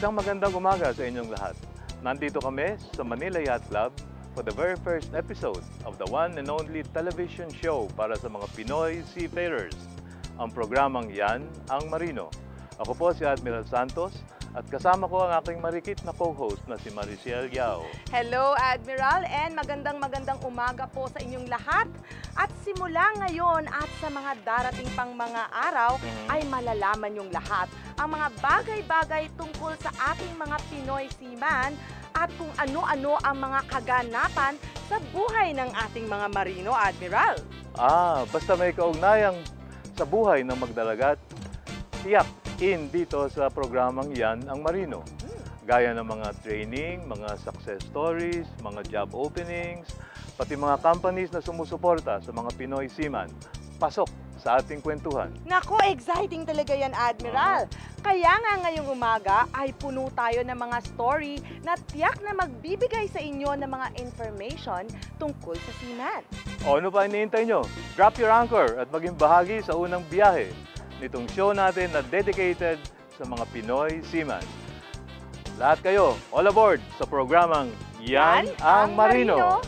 Magandang umaga sa inyong lahat. Nandito kami sa Manila Yacht Club for the very first episode of the one and only television show para sa mga Pinoy seafarers, ang programang Yan ang Marino. Ako po si Admiral Santos at kasama ko ang aking marikit na co-host na si Mariciel Yao. Hello, Admiral, and magandang umaga po sa inyong lahat. At simula ngayon at sa mga darating pang mga araw ay malalaman yung lahat ang mga bagay-bagay tungkol sa ating mga Pinoy seaman at kung ano-ano ang mga kaganapan sa buhay ng ating mga marino, Admiral. Basta may kaugnayang sa buhay ng magdalagat, tiyak in dito sa programang Yan ang Marino. Gaya ng mga training, mga success stories, mga job openings, pati mga companies na sumusuporta sa mga Pinoy seaman. Pasok sa ating kwentuhan. Nako, exciting talaga yan, Admiral. Kaya nga ngayong umaga ay puno tayo ng mga story na tiyak na magbibigay sa inyo ng mga information tungkol sa seaman. O ano pa iniintay nyo? Drop your anchor at maging bahagi sa unang biyahe nitong show natin na dedicated sa mga Pinoy seaman. Lahat kayo, all aboard sa programang Yan ang Marino.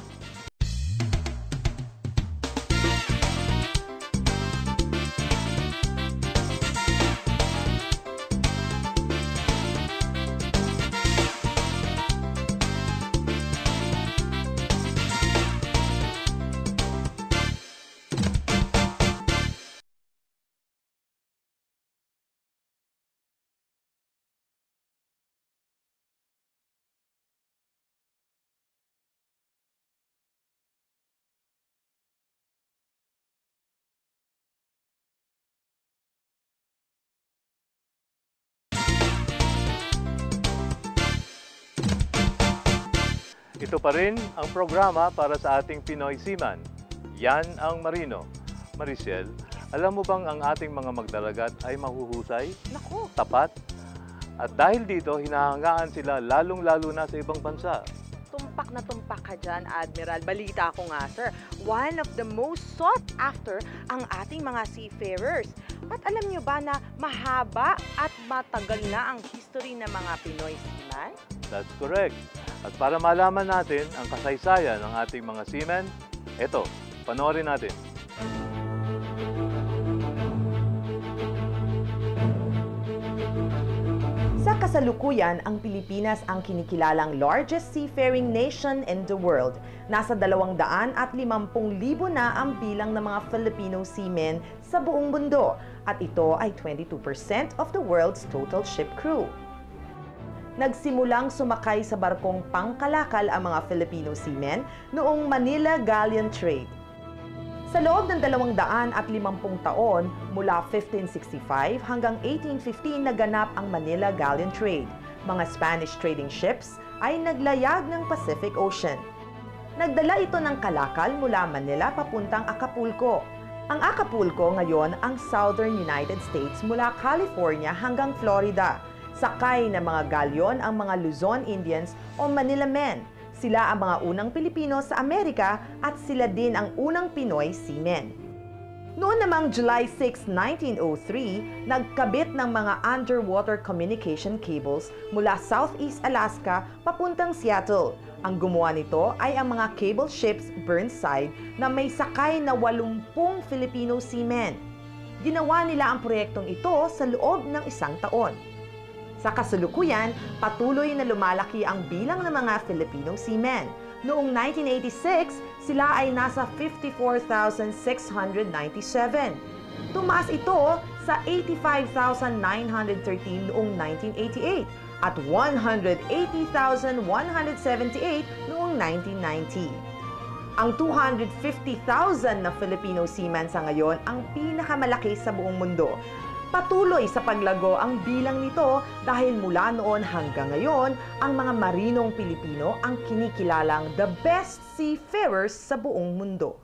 Ito pa rin ang programa para sa ating Pinoy seaman. Yan ang Marino. Mariciel, alam mo bang ang ating mga magdalagat ay mahuhusay, Naku, tapat, at dahil dito hinahangaan sila lalong-lalo na sa ibang bansa. tumpak ka dyan, Admiral. Balita ko nga, sir. One of the most sought after ang ating mga seafarers. At alam nyo ba na mahaba at matagal na ang history ng mga Pinoy seaman? That's correct. At para malaman natin ang kasaysayan ng ating mga seamen, eto, panoorin natin. Sa kasalukuyan, ang Pilipinas ang kinikilalang largest seafaring nation in the world. Nasa 250,000 na ang bilang ng mga Filipino seamen sa buong mundo at ito ay 22% of the world's total ship crew. Nagsimulang sumakay sa barkong pangkalakal ang mga Filipino seamen noong Manila Galleon Trade. Sa loob ng 250 taon, mula 1565 hanggang 1815 naganap ang Manila Galleon Trade. Mga Spanish trading ships ay naglayag ng Pacific Ocean. Nagdala ito ng kalakal mula Manila papuntang Acapulco. Ang Acapulco ngayon ang Southern United States mula California hanggang Florida. Sakay ng mga galyon ang mga Luzon Indians o Manila Men. Sila ang mga unang Pilipino sa Amerika at sila din ang unang Pinoy seamen. Noon namang July 6, 1903, nagkabit ng mga underwater communication cables mula Southeast Alaska papuntang Seattle. Ang gumawa nito ay ang mga cable ships Burnside na may sakay na 80 Filipino seamen. Ginawa nila ang proyektong ito sa loob ng 1 taon. Sa kasalukuyan, patuloy na lumalaki ang bilang ng mga Filipino seamen. Noong 1986, sila ay nasa 54,697. Tumaas ito sa 85,913 noong 1988 at 180,178 noong 1990. Ang 250,000 na Filipino seamen sa ngayon ang pinakamalaki sa buong mundo. Patuloy sa paglago ang bilang nito dahil mula noon hanggang ngayon, ang mga marinong Pilipino ang kinikilalang the best seafarers sa buong mundo.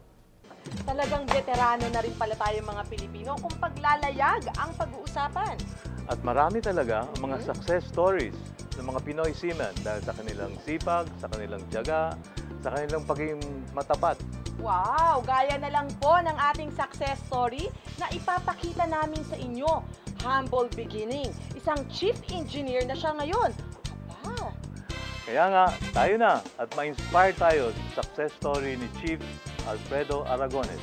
Talagang veterano na rin pala tayo mga Pilipino kung paglalayag ang pag-uusapan. At marami talaga ang mga success stories ng mga Pinoy seamen dahil sa kanilang sipag, sa kanilang tiyaga, sa kanilang pagiging matapat. Wow! Gaya na lang po ng ating success story na ipapakita namin sa inyo. humble beginning. Isang chief engineer na siya ngayon. Aba, Kaya nga, tayo na at ma-inspire tayo sa success story ni Chief Alfredo Aragones.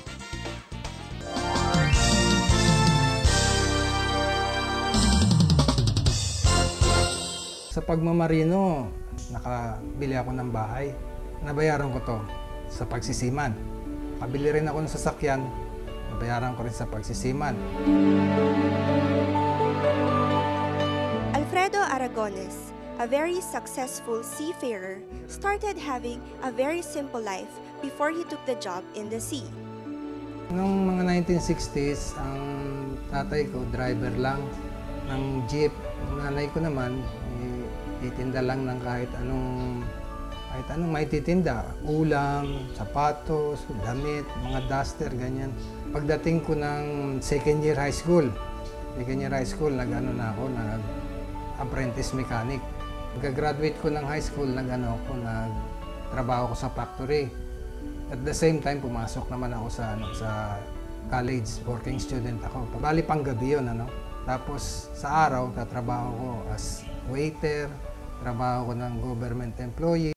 Sa pagmamarino, nakabili ako ng bahay. Nabayaran ko to sa pagsisiman. Kabili rin ako ng sasakyan, nabayaran ko rin sa pagsisiman. Alfredo Aragones, a very successful seafarer, started having a very simple life before he took the job in the sea. Noong mga 1960s, ang tatay ko, driver lang ng jeep. Ang nanay ko naman, itinda lang ng kahit anong maititinda. Ulam, sapatos, damit, mga duster, ganyan. Pagdating ko ng second year high school, nag-apprentice mechanic. Pagka-graduate ko ng high school, nagtrabaho ko sa factory. At the same time, pumasok naman ako sa college, working student ako. Bali pang gabi yun, Tapos sa araw, tatrabaho ko as waiter, trabaho ko ng government employee.